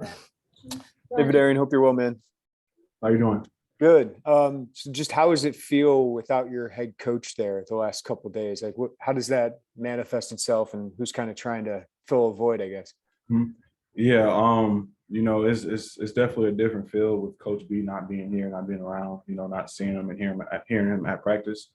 Hey, Vederian, hope you're well, man. How you doing? Good. So just how does it feel without your head coach there the last couple of days? Like, how does that manifest itself, and who's kind of trying to fill a void, I guess? Mhm. Yeah, it's definitely a different feel with Coach B not being here, not being around, not seeing him and hearing him at practice.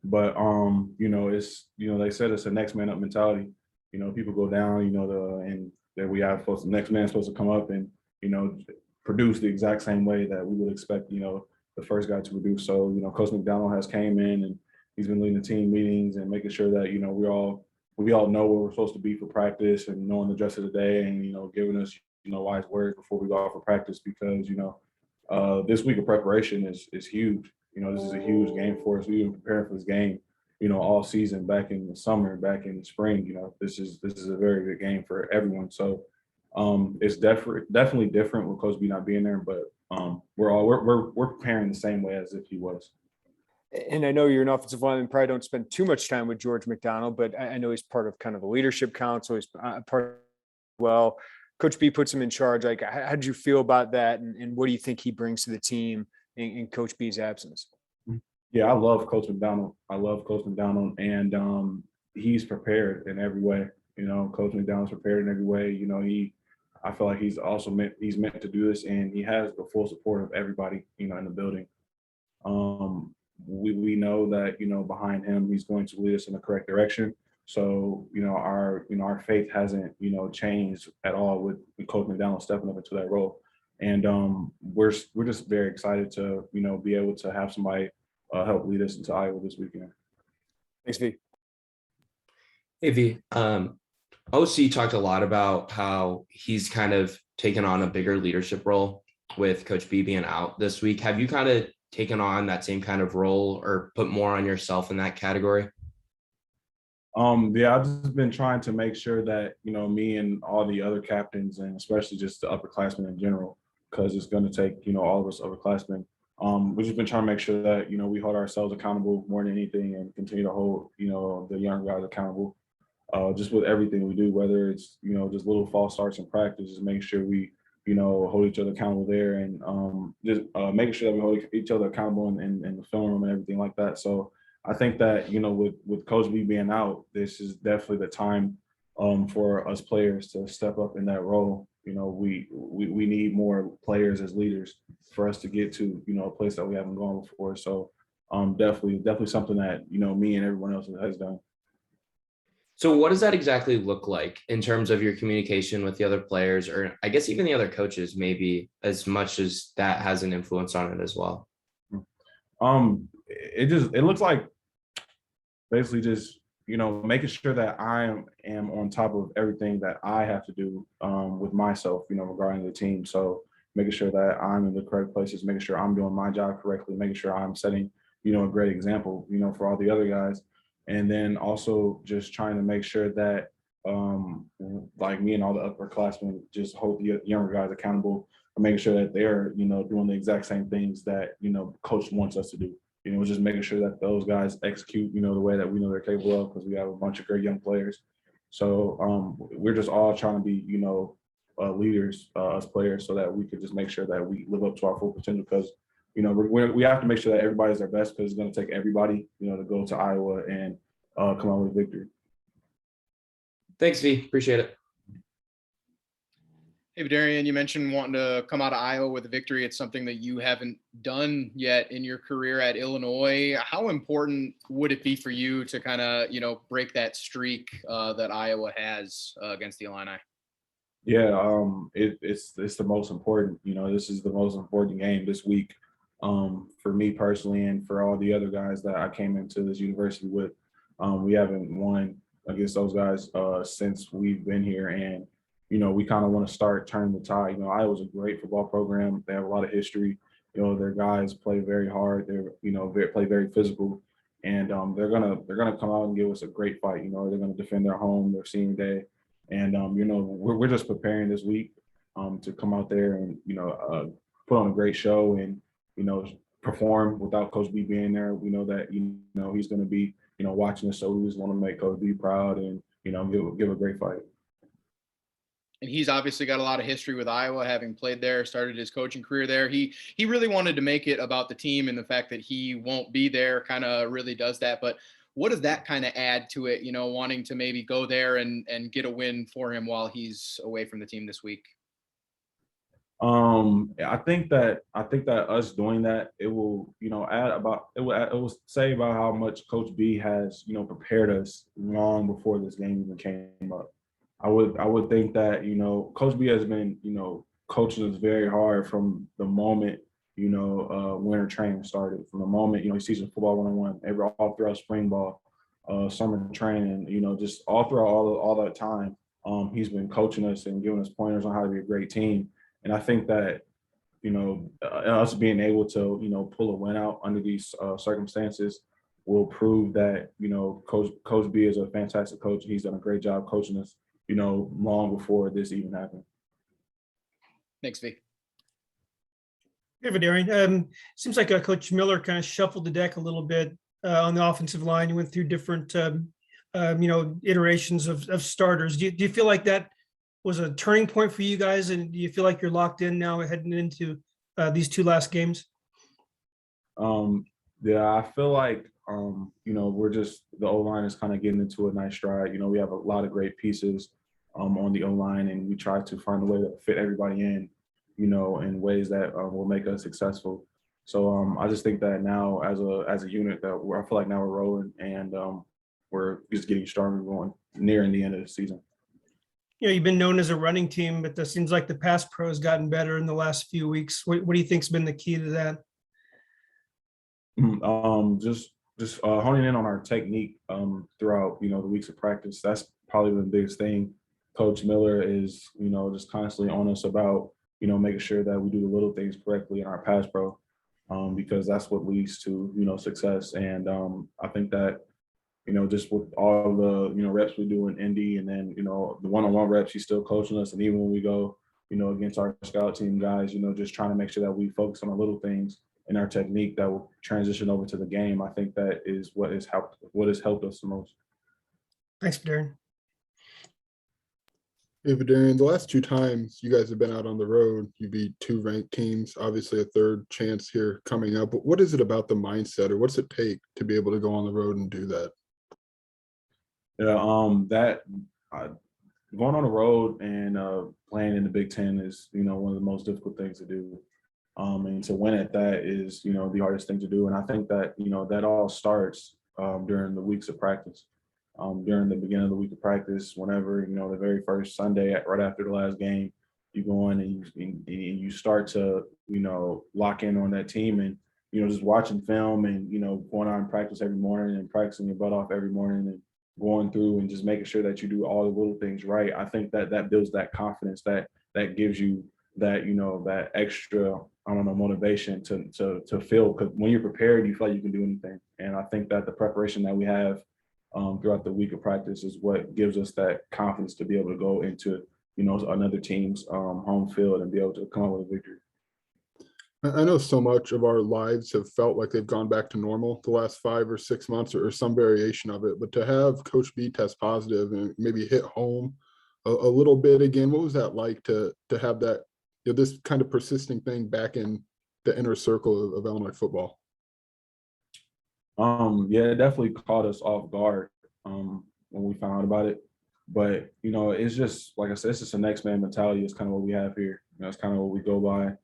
But it's they said it's a next man up mentality. People go down, and that we have supposed the next man supposed to come up and you know produce the exact same way that we would expect, the first guy to produce. So, Coach McDonald has came in and he's been leading the team meetings and making sure that, we all know where we're supposed to be for practice and knowing the dress of the day and, giving us, wise words before we go out for practice because, this week of preparation is huge. This is a huge game for us. We've been preparing for this game, all season back in the summer, back in the spring. This is a very good game for everyone. So it's definitely different with Coach B not being there, but we're preparing the same way as if he was. And I know you're an offensive lineman, probably don't spend too much time with George McDonald, but I know he's part of kind of the leadership council. He's part well. Coach B puts him in charge. Like, how did you feel about that? And what do you think he brings to the team in Coach B's absence? Yeah, I love Coach McDonald. I love Coach McDonald, and he's prepared in every way. Coach McDonald's prepared in every way. I feel like he's meant to do this, and he has the full support of everybody, in the building. We know that behind him, he's going to lead us in the correct direction. So our faith hasn't changed at all with Coach McDonald stepping up into that role, and we're just very excited to be able to have somebody help lead us into Iowa this weekend. Thanks, V. Hey V, OC talked a lot about how he's kind of taken on a bigger leadership role with Coach B being out this week. Have you kind of taken on that same kind of role or put more on yourself in that category? Yeah, I've just been trying to make sure that, me and all the other captains and especially just the upperclassmen in general, because it's going to take, all of us upperclassmen. We've just been trying to make sure that, we hold ourselves accountable more than anything and continue to hold, the young guys accountable. Just with everything we do, whether it's, just little false starts in practice, just make sure we, hold each other accountable there and just making sure that we hold each other accountable in the film room and everything like that. So I think that, with Coach B being out, this is definitely the time for us players to step up in that role. We need more players as leaders for us to get to, a place that we haven't gone before. So definitely something that, me and everyone else has done. So what does that exactly look like in terms of your communication with the other players, or I guess even the other coaches, maybe as much as that has an influence on it as well? It looks like basically just, making sure that I am on top of everything that I have to do with myself, regarding the team. So making sure that I'm in the correct places, making sure I'm doing my job correctly, making sure I'm setting, a great example, for all the other guys. And then also just trying to make sure that like me and all the upperclassmen just hold the younger guys accountable and making sure that they're, doing the exact same things that, coach wants us to do. Just making sure that those guys execute, the way that we know they're capable of, because we have a bunch of great young players. So we're just all trying to be, leaders as players so that we could just make sure that we live up to our full potential because, we have to make sure that everybody's their best because it's going to take everybody, to go to Iowa and come out with victory. Thanks, V. Appreciate it. Hey, Vederian, you mentioned wanting to come out of Iowa with a victory. It's something that you haven't done yet in your career at Illinois. How important would it be for you to kind of, break that streak that Iowa has against the Illini? Yeah, it's the most important. This is the most important game this week for me personally and for all the other guys that I came into this university with. We haven't won against those guys since we've been here, and we kind of want to start turning the tide. Iowa's a great football program. They have a lot of history. Their guys play very hard. They're play very physical, and they're gonna come out and give us a great fight. They're gonna defend their home, their senior day, and we're just preparing this week to come out there and put on a great show and perform without Coach B being there. We know that he's going to be watching us, so we just want to make Coach B proud and give a great fight. and he's obviously got a lot of history with Iowa, having played there, started his coaching career there. He really wanted to make it about the team, and the fact that he won't be there kind of really does that. But what does that kind of add to it, wanting to maybe go there and get a win for him while he's away from the team this week? I think that us doing that, it will, it will say about how much Coach B has, prepared us long before this game even came up. I would think that, Coach B has been, coaching us very hard from the moment, winter training started, from the moment, season football 101, all throughout spring ball, summer training, just all throughout all that time. He's been coaching us and giving us pointers on how to be a great team. And I think that, us being able to, pull a win out under these circumstances will prove that, Coach B is a fantastic coach. He's done a great job coaching us, long before this even happened. Thanks, V. Hey, Vederian. Seems like Coach Miller kind of shuffled the deck a little bit on the offensive line. You went through different, iterations of starters. Do you feel like that was a turning point for you guys, and do you feel like you're locked in now heading into these two last games? Yeah, I feel like we're just, the O-line is kind of getting into a nice stride. We have a lot of great pieces on the O-line, and we try to find a way to fit everybody in, in ways that will make us successful. So I just think that now as a unit that I feel like now we're rolling, and we're just getting stronger going nearing the end of the season. You've been known as a running team, but it seems like the pass pro has gotten better in the last few weeks. What do you think's been the key to that? Just honing in on our technique throughout, the weeks of practice. That's probably the biggest thing. Coach Miller is, just constantly on us about, making sure that we do the little things correctly in our pass pro, because that's what leads to, success. And I think that, just with all the, reps we do in Indy, and then, the one-on-one reps, he's still coaching us. And even when we go, against our scout team guys, just trying to make sure that we focus on the little things in our technique that will transition over to the game. I think that is what has helped us the most. Thanks, Vederian. Hey, Vederian, the last two times you guys have been out on the road, you beat two ranked teams, obviously a third chance here coming up. But what is it about the mindset, or what's it take to be able to go on the road and do that? Yeah, going on the road and playing in the Big Ten is, one of the most difficult things to do. And to win at that is, the hardest thing to do. And I think that, that all starts during the weeks of practice. During the beginning of the week of practice, whenever, the very first Sunday right after the last game, you go in and you start to, lock in on that team, and, just watching film and, going out and practice every morning and practicing your butt off every morning and going through and just making sure that you do all the little things right. I think that builds that confidence that gives you that, that extra, motivation to feel, because when you're prepared, you feel like you can do anything. And I think that the preparation that we have throughout the week of practice is what gives us that confidence to be able to go into, another team's home field and be able to come out with a victory. I know so much of our lives have felt like they've gone back to normal the last 5 or 6 months, or some variation of it. But to have Coach B test positive and maybe hit home a little bit again, what was that like to have that, this kind of persisting thing back in the inner circle of Illinois football? Yeah, it definitely caught us off guard when we found out about it. But, it's just, like I said, it's just a next man mentality. It's kind of what we have here. It's kind of what we go by.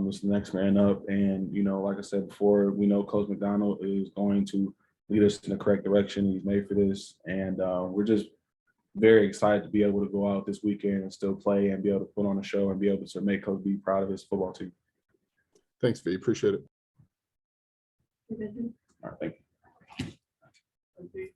It's the next man up. And, like I said before, we know Coach McDonald is going to lead us in the correct direction. He's made for this. And we're just very excited to be able to go out this weekend and still play and be able to put on a show and be able to make Coach B proud of his football team. Thanks, V. Appreciate it. All right, thank you.